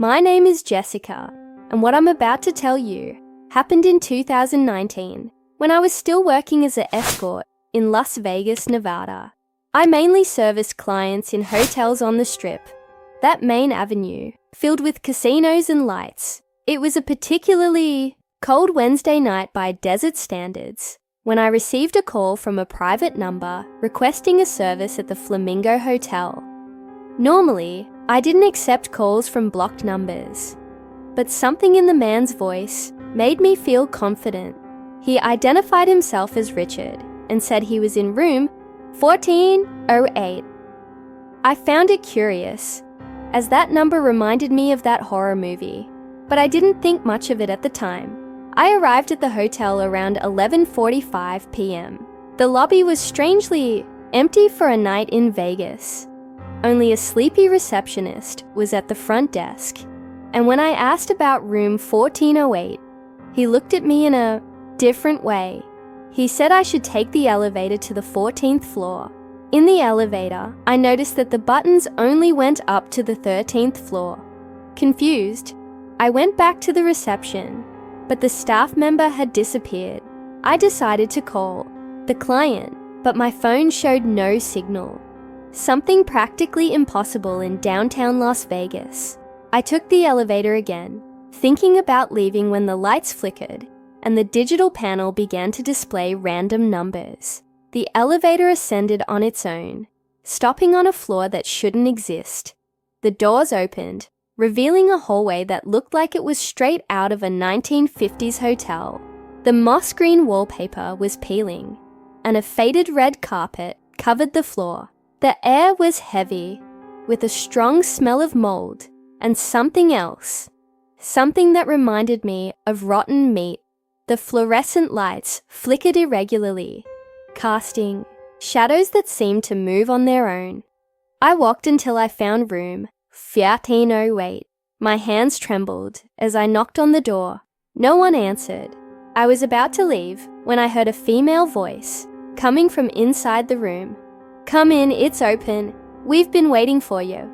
My name is Jessica, and what I'm about to tell you happened in 2019 when I was still working as an escort in Las Vegas, Nevada. I mainly serviced clients in hotels on the Strip, that main avenue filled with casinos and lights. It was a particularly cold Wednesday night by desert standards when I received a call from a private number requesting a service at the Flamingo Hotel. Normally, I didn't accept calls from blocked numbers, but something in the man's voice made me feel confident. He identified himself as Richard and said he was in room 1408. I found it curious, as that number reminded me of that horror movie, but I didn't think much of it at the time. I arrived at the hotel around 11:45 p.m. The lobby was strangely empty for a night in Vegas. Only a sleepy receptionist was at the front desk, and when I asked about room 1408, he looked at me in a different way. He said I should take the elevator to the 14th floor. In the elevator, I noticed that the buttons only went up to the 13th floor. Confused, I went back to the reception, but the staff member had disappeared. I decided to call the client, but my phone showed no signal. Something practically impossible in downtown Las Vegas. I took the elevator again, thinking about leaving when the lights flickered and the digital panel began to display random numbers. The elevator ascended on its own, stopping on a floor that shouldn't exist. The doors opened, revealing a hallway that looked like it was straight out of a 1950s hotel. The moss green wallpaper was peeling, and a faded red carpet covered the floor. The air was heavy, with a strong smell of mold and something else, something that reminded me of rotten meat. The fluorescent lights flickered irregularly, casting shadows that seemed to move on their own. I walked until I found room 1408. My hands trembled as I knocked on the door. No one answered. I was about to leave when I heard a female voice coming from inside the room. "Come in, it's open. We've been waiting for you."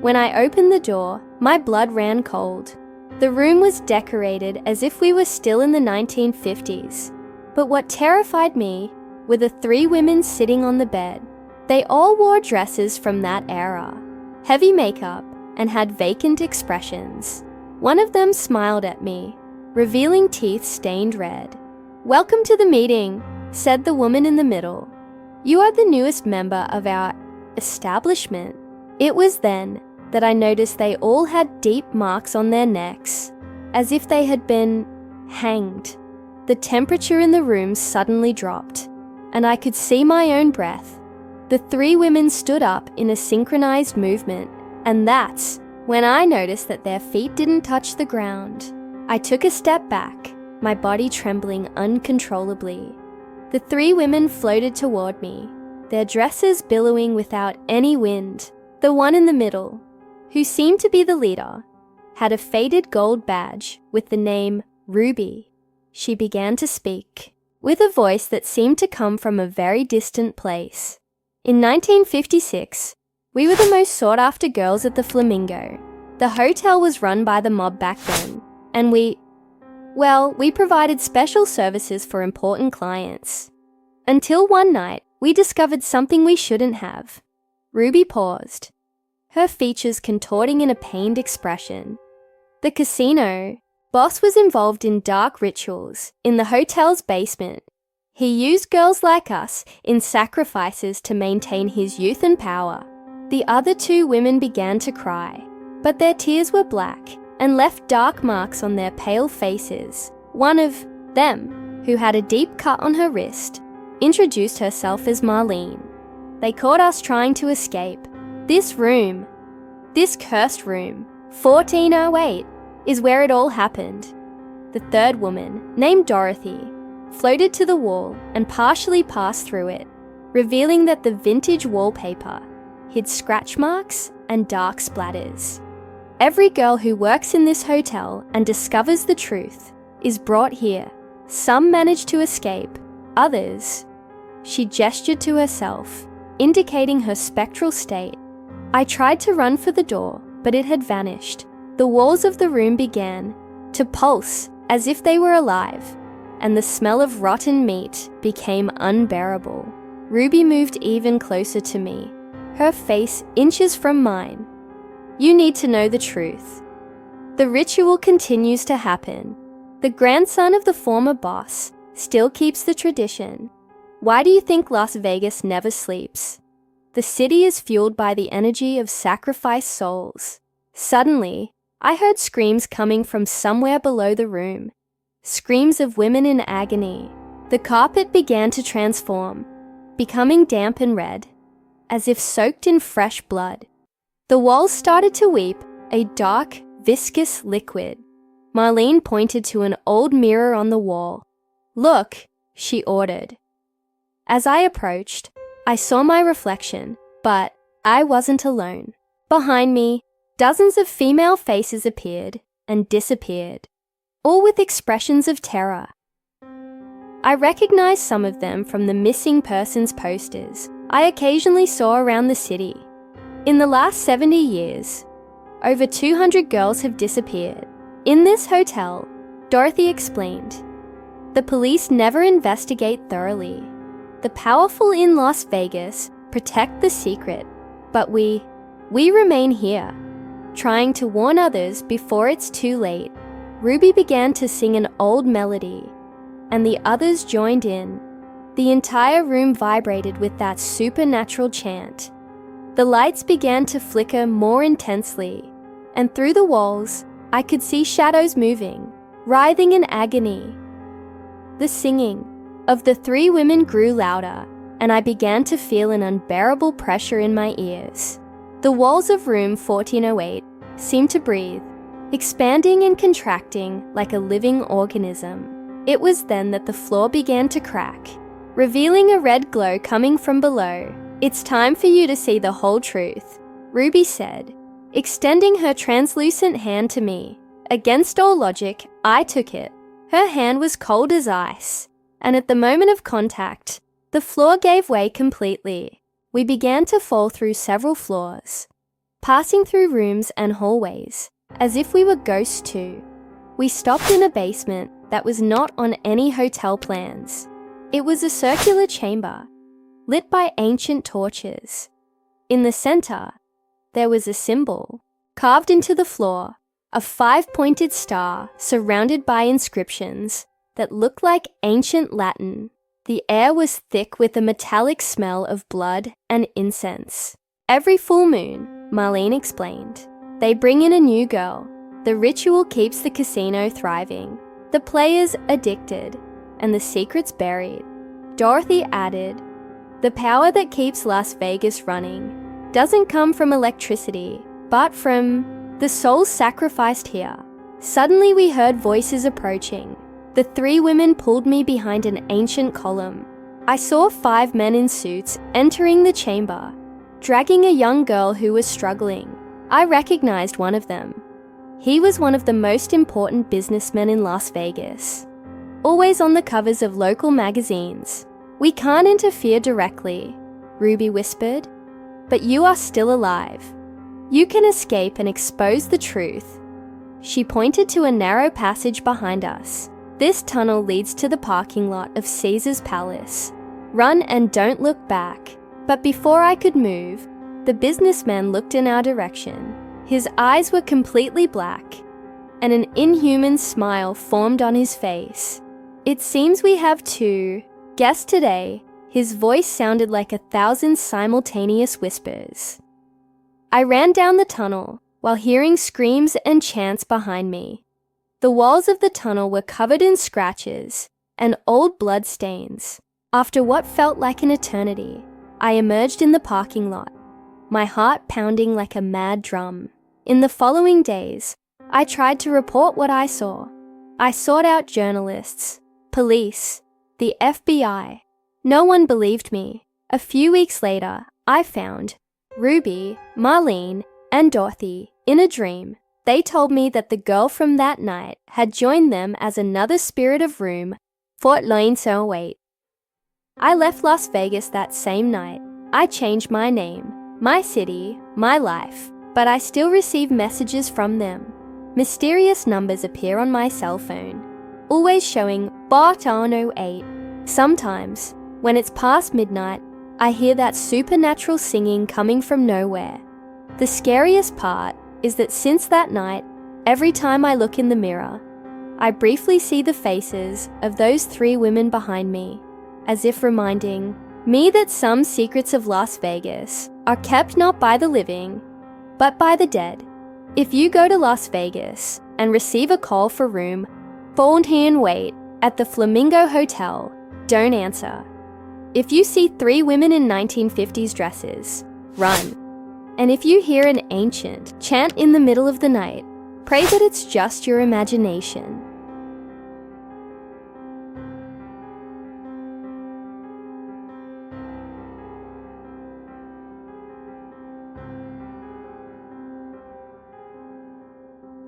When I opened the door, my blood ran cold. The room was decorated as if we were still in the 1950s. But what terrified me were the three women sitting on the bed. They all wore dresses from that era, heavy makeup, and had vacant expressions. One of them smiled at me, revealing teeth stained red. "Welcome to the meeting," said the woman in the middle. "You are the newest member of our establishment." It was then that I noticed they all had deep marks on their necks, as if they had been hanged. The temperature in the room suddenly dropped, and I could see my own breath. The three women stood up in a synchronized movement, and that's when I noticed that their feet didn't touch the ground. I took a step back, my body trembling uncontrollably. The three women floated toward me, their dresses billowing without any wind. The one in the middle, who seemed to be the leader, had a faded gold badge with the name Ruby. She began to speak, with a voice that seemed to come from a very distant place. "In 1956, we were the most sought-after girls at the Flamingo. The hotel was run by the mob back then, and we provided special services for important clients. Until one night, we discovered something we shouldn't have." Ruby paused, her features contorting in a pained expression. "The casino boss was involved in dark rituals in the hotel's basement. He used girls like us in sacrifices to maintain his youth and power." The other two women began to cry, but their tears were black and left dark marks on their pale faces. One of them, who had a deep cut on her wrist, introduced herself as Marlene. "They caught us trying to escape. This cursed room, 1408, is where it all happened." The third woman, named Dorothy, floated to the wall and partially passed through it, revealing that the vintage wallpaper hid scratch marks and dark splatters. "Every girl who works in this hotel and discovers the truth is brought here. Some manage to escape, others..." She gestured to herself, indicating her spectral state. I tried to run for the door, but it had vanished. The walls of the room began to pulse as if they were alive, and the smell of rotten meat became unbearable. Ruby moved even closer to me, her face inches from mine. You need to know the truth. The ritual continues to happen. The grandson of the former boss still keeps the tradition. Why do you think Las Vegas never sleeps? The city is fueled by the energy of sacrificed souls. Suddenly, I heard screams coming from somewhere below the room. Screams of women in agony. The carpet began to transform, becoming damp and red, as if soaked in fresh blood. The walls started to weep, a dark, viscous liquid. Marlene pointed to an old mirror on the wall. "Look," she ordered. As I approached, I saw my reflection, but I wasn't alone. Behind me, dozens of female faces appeared and disappeared, all with expressions of terror. I recognized some of them from the missing persons posters I occasionally saw around the city. In the last 70 years, over 200 girls have disappeared. In this hotel, Dorothy explained, the police never investigate thoroughly. The powerful in Las Vegas protect the secret, but we remain here, trying to warn others before it's too late. Ruby began to sing an old melody, and the others joined in. The entire room vibrated with that supernatural chant. The lights began to flicker more intensely, and through the walls, I could see shadows moving, writhing in agony. The singing of the three women grew louder, and I began to feel an unbearable pressure in my ears. The walls of room 1408 seemed to breathe, expanding and contracting like a living organism. It was then that the floor began to crack, revealing a red glow coming from below. "It's time for you to see the whole truth," Ruby said, extending her translucent hand to me. Against all logic, I took it. Her hand was cold as ice, and at the moment of contact, the floor gave way completely. We began to fall through several floors, passing through rooms and hallways, as if we were ghosts too. We stopped in a basement that was not on any hotel plans. It was a circular chamber, lit by ancient torches. In the center, there was a symbol, carved into the floor, a 5-pointed star surrounded by inscriptions that looked like ancient Latin. The air was thick with a metallic smell of blood and incense. Every full moon, Marlene explained, they bring in a new girl. The ritual keeps the casino thriving, the players addicted, and the secrets buried. Dorothy added, the power that keeps Las Vegas running doesn't come from electricity, but from the souls sacrificed here. Suddenly we heard voices approaching. The three women pulled me behind an ancient column. I saw 5 men in suits entering the chamber, dragging a young girl who was struggling. I recognized one of them. He was one of the most important businessmen in Las Vegas, always on the covers of local magazines. "We can't interfere directly," Ruby whispered, "but you are still alive. You can escape and expose the truth." She pointed to a narrow passage behind us. "This tunnel leads to the parking lot of Caesar's Palace. Run and don't look back." But before I could move, the businessman looked in our direction. His eyes were completely black, and an inhuman smile formed on his face. "It seems we have 2 guests today." His voice sounded like 1,000 simultaneous whispers. I ran down the tunnel while hearing screams and chants behind me. The walls of the tunnel were covered in scratches and old blood stains. After what felt like an eternity, I emerged in the parking lot, my heart pounding like a mad drum. In the following days, I tried to report what I saw. I sought out journalists, police, the FBI. No one believed me. A few weeks later, I found Ruby, Marlene, and Dorothy in a dream. They told me that the girl from that night had joined them as another spirit of room, Fort Loin-So-Wait. I left Las Vegas that same night. I changed my name, my city, my life, but I still receive messages from them. Mysterious numbers appear on my cell phone, always showing *08. Sometimes, when it's past midnight, I hear that supernatural singing coming from nowhere. The scariest part is that since that night, every time I look in the mirror, I briefly see the faces of those 3 women behind me, as if reminding me that some secrets of Las Vegas are kept not by the living, but by the dead. If you go to Las Vegas and receive a call for room 408 at the Flamingo Hotel, don't answer. If you see 3 women in 1950s dresses, run. And if you hear an ancient chant in the middle of the night, pray that it's just your imagination.